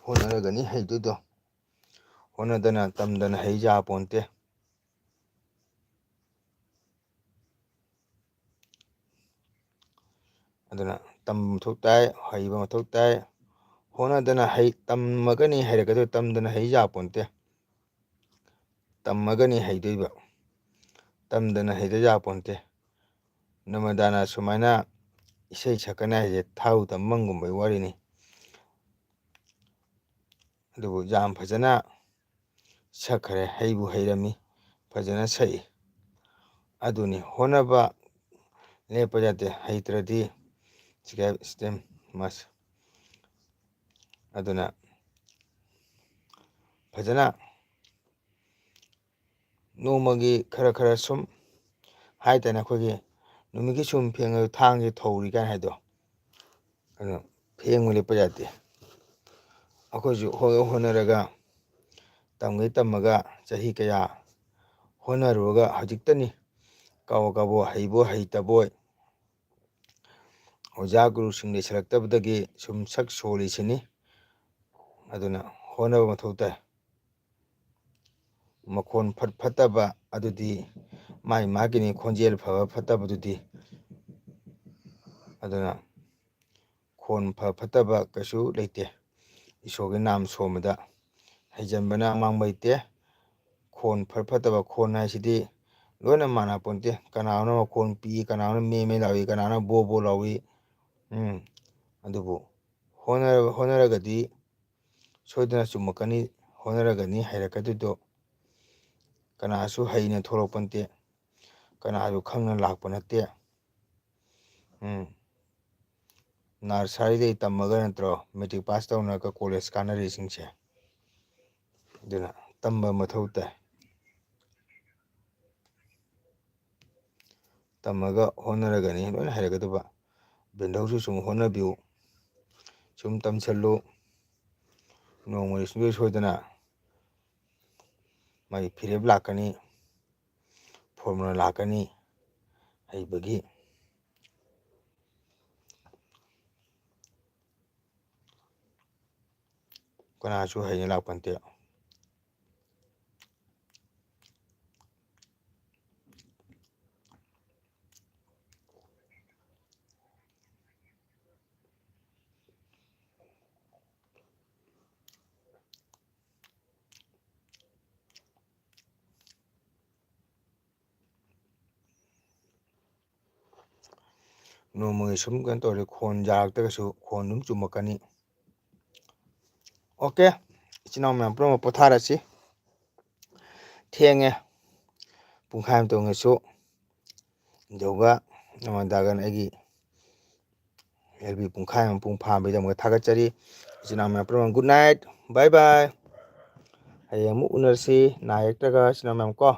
ꯍꯣꯠꯅꯔꯒꯅꯤ ꯍꯩꯗꯣꯏꯗꯣ ꯍꯣꯠꯅꯗꯅ ꯇꯝꯗꯅ ꯍꯩ ꯌꯥꯄꯣꯟꯇꯦ ꯑꯗꯨꯅ ꯇꯝꯕ ꯃꯊꯧ ꯇꯥꯏ ꯍꯩꯕ ꯃꯊꯧ ꯇꯥꯏ ꯍꯣꯠꯅꯗꯅ ꯇꯝꯃꯒꯅꯤ ꯍꯩꯔꯛꯀꯗꯣꯏ ꯇꯝꯗꯅ ꯍꯩ ꯌꯥꯄꯣꯟꯇꯦ ꯇꯝꯃꯒꯅꯤ ꯍꯩꯗꯣꯏꯕ ꯇꯝꯗꯅ ꯍꯩꯗ ꯌꯥꯄꯣꯟꯇꯦ ꯅꯃꯗꯥꯅ ꯁꯨꯃꯥꯏꯅ ꯏꯁꯩ ꯁꯛꯀꯅꯤ ꯍꯥꯏꯁꯦ ꯊꯥꯔꯨ ꯇꯝꯃꯪꯒꯨꯝꯕꯒꯤ ꯋꯥꯔꯤꯅꯤ ꯑꯗꯨꯕꯨ ꯌꯥꯝ ꯐꯖꯅ ꯁꯛꯈ꯭ꯔꯦ ꯍꯩꯕꯨ ꯍꯩꯔꯝꯃꯤ ꯐꯖꯅ ꯁꯛꯏ ꯑꯗꯨꯅꯤ ꯍꯣꯠꯅꯕ ꯂꯦꯞꯄ ꯌꯥꯗꯦ ꯍꯩꯇ꯭ꯔꯗꯤ ꯁ꯭ꯇꯦꯝ ꯃꯁ ꯑꯗꯨꯅ ꯐꯖꯅ ꯅꯣꯡꯃꯒꯤ ꯈꯔ ꯈꯔ ꯁꯨꯝ ꯍꯥꯏꯇꯥꯔꯦ ꯑꯩꯈꯣꯏꯒꯤ ꯅꯨꯃꯤꯠꯀꯤ ꯁꯨꯝ ꯐꯦꯡꯉꯒ ꯊꯥꯡꯁꯦ ꯊꯧꯔꯤ ꯀꯥꯏꯅ ꯍꯥꯏꯗꯣ ꯑꯗꯨ ꯐꯦꯡꯕ ꯂꯦꯞꯄ ꯌꯥꯗꯦ ꯑꯩꯈꯣꯏꯁꯨ ꯍꯣꯠꯅꯔꯒ ꯇꯝꯒꯩ ꯇꯝꯃꯒ ꯆꯍꯤ ꯀꯌꯥ ꯍꯣꯠꯅꯔꯨꯔꯒ ꯍꯧꯖꯤꯛꯇꯅꯤ ꯀꯥꯎꯕ ꯀꯥꯎꯕ ꯍꯩꯕꯣꯏ ꯍꯩꯇꯕꯣꯏ ꯑꯣꯖꯥ ꯒꯨꯔꯨꯁꯤꯡ ꯂꯩꯁꯤꯜꯂꯛꯇꯕꯗꯒꯤ ꯁꯨꯝ ꯁꯛ ꯁꯣꯜꯂꯤꯁꯤꯅꯤ ꯑꯗꯨꯅ ꯍꯣꯠꯅꯕ ꯃꯊꯧ ꯇꯥꯏ ꯃꯈꯣꯟ ꯐꯠꯇꯕ ꯑꯗꯨꯗꯤ ꯃꯥꯒꯤꯅꯤ ꯈꯣꯟꯖꯦꯜ ꯐꯕ ꯐꯠꯇꯕꯗꯨꯗꯤ ꯑꯗꯨꯅ ꯈꯣꯟ ꯐꯠꯇꯕ ꯀꯩꯁꯨ ꯂꯩꯇꯦ ꯏꯁꯣꯔꯒꯤ ꯅꯥꯝ ꯁꯣꯟꯕꯗ ꯍꯩꯖꯤꯟꯕꯅ ꯑꯃꯥꯡꯕ ꯂꯩꯇꯦ ꯈꯣꯟ ꯐꯠꯇꯕ ꯈꯣꯟ ꯍꯥꯏꯁꯤꯗꯤ ꯂꯣꯏꯅ ꯃꯥꯟꯅ ꯄꯣꯟꯇꯦ ꯀꯅꯥꯅ ꯃꯈꯣꯟ ꯄꯤ ꯀꯅꯥꯅ ꯃꯦ ꯃꯦ ꯂꯥꯎꯏ ꯀꯅꯥꯅ ꯕꯣ ꯕꯣ ꯂꯥꯎꯏ ꯑꯗꯨꯕꯨ ꯍꯣꯠꯅꯔꯒꯗꯤ ꯁꯣꯏꯗꯅ ꯆꯨꯝꯃꯛꯀꯅꯤ ꯍꯣꯠꯅꯔꯒꯅꯤ ꯍꯩꯔꯛꯀꯗꯣꯏꯗꯣ ꯀꯅꯥꯁꯨ ꯍꯩꯅ ꯊꯣꯛꯂꯛꯄ ꯅꯠꯇꯦ ꯀꯅꯥꯁꯨ ꯈꯪꯅ ꯂꯥꯛꯄ ꯅꯠꯇꯦ ꯅꯔꯁꯔꯤꯗꯩ ꯇꯝꯃꯒ ꯅꯠꯇ꯭ꯔꯣ ꯃꯦꯇ꯭ꯔꯤꯛ ꯄꯥꯁ ꯇꯧꯅꯔꯒ ꯀꯣꯂꯦꯖ ꯀꯥꯟꯅꯔꯤꯁꯤꯡꯁꯦ ꯑꯗꯨꯅ ꯇꯝꯕ ꯃꯊꯧ ꯇꯥꯏ ꯇꯝꯃꯒ ꯍꯣꯠꯅꯔꯒꯅꯤ ꯂꯣꯏꯅ ꯍꯩꯔꯛꯀꯗꯕ ꯕꯦꯟꯗꯧꯁꯨ ꯁꯨꯝ ꯍꯣꯠꯅꯕꯤꯌꯨ ꯁꯨꯝ ꯇꯝꯁꯤꯜꯂꯨ ꯅꯣꯡꯃꯗꯤ ꯁꯨꯡꯁꯣꯏ ꯁꯣꯏꯗꯅ ꯃꯥꯒꯤ ꯐꯤꯔꯦꯞ ꯂꯥꯛꯀꯅꯤ ꯐꯣꯔꯃꯨꯂꯥ ꯂꯥꯛꯀꯅꯤ ꯍꯩꯕꯒꯤ ꯀꯅꯥꯁꯨ ꯍꯩꯅ ꯂꯥꯛꯄ ꯅꯠꯇꯦ ꯅꯣꯡꯃꯒꯤ ꯁꯨꯝ ꯀꯩꯅꯣ ꯇꯧꯔꯗꯤ ꯈꯣꯟ ꯌꯥꯔꯛꯇ꯭ꯔꯒꯁꯨ ꯈꯣꯟ ꯑꯗꯨꯝ ꯆꯨꯝꯃꯛꯀꯅꯤ ꯑꯣꯀꯦ ꯏꯆꯤꯟ ꯏꯅꯥꯎ ꯃꯌꯥꯝ ꯄꯨꯝꯅꯃꯛ ꯄꯣꯊꯥꯔꯁꯤ ꯊꯦꯡꯉꯦ ꯄꯨꯡꯈꯥꯏ ꯑꯃ ꯇꯣꯡꯉꯁꯨ ꯌꯣꯒꯥ ꯅꯃꯗꯥꯒꯅ ꯑꯩꯒꯤ ꯑꯦꯜꯕꯤ ꯄꯨꯡꯈꯥꯏ ꯑꯃ ꯃꯄꯨꯡ ꯐꯥꯕꯒꯤꯗꯃꯛꯇ ꯊꯥꯒꯠꯆꯔꯤ ꯏꯆꯤꯟ ꯏꯅꯥꯎ ꯃꯌꯥꯝ ꯄꯨꯝꯅꯃꯛ ꯒꯨꯗ ꯅꯥꯏꯠ ꯕꯥꯏ ꯕꯥꯏ ꯍꯌꯦꯡ ꯑꯃꯨꯛ ꯎꯅꯔꯁꯤ ꯅꯥ ꯌꯦꯛꯇ꯭ꯔꯒ ꯏꯆꯤꯟ ꯏꯅꯥꯎ ꯃꯌꯥꯝ ꯀꯣ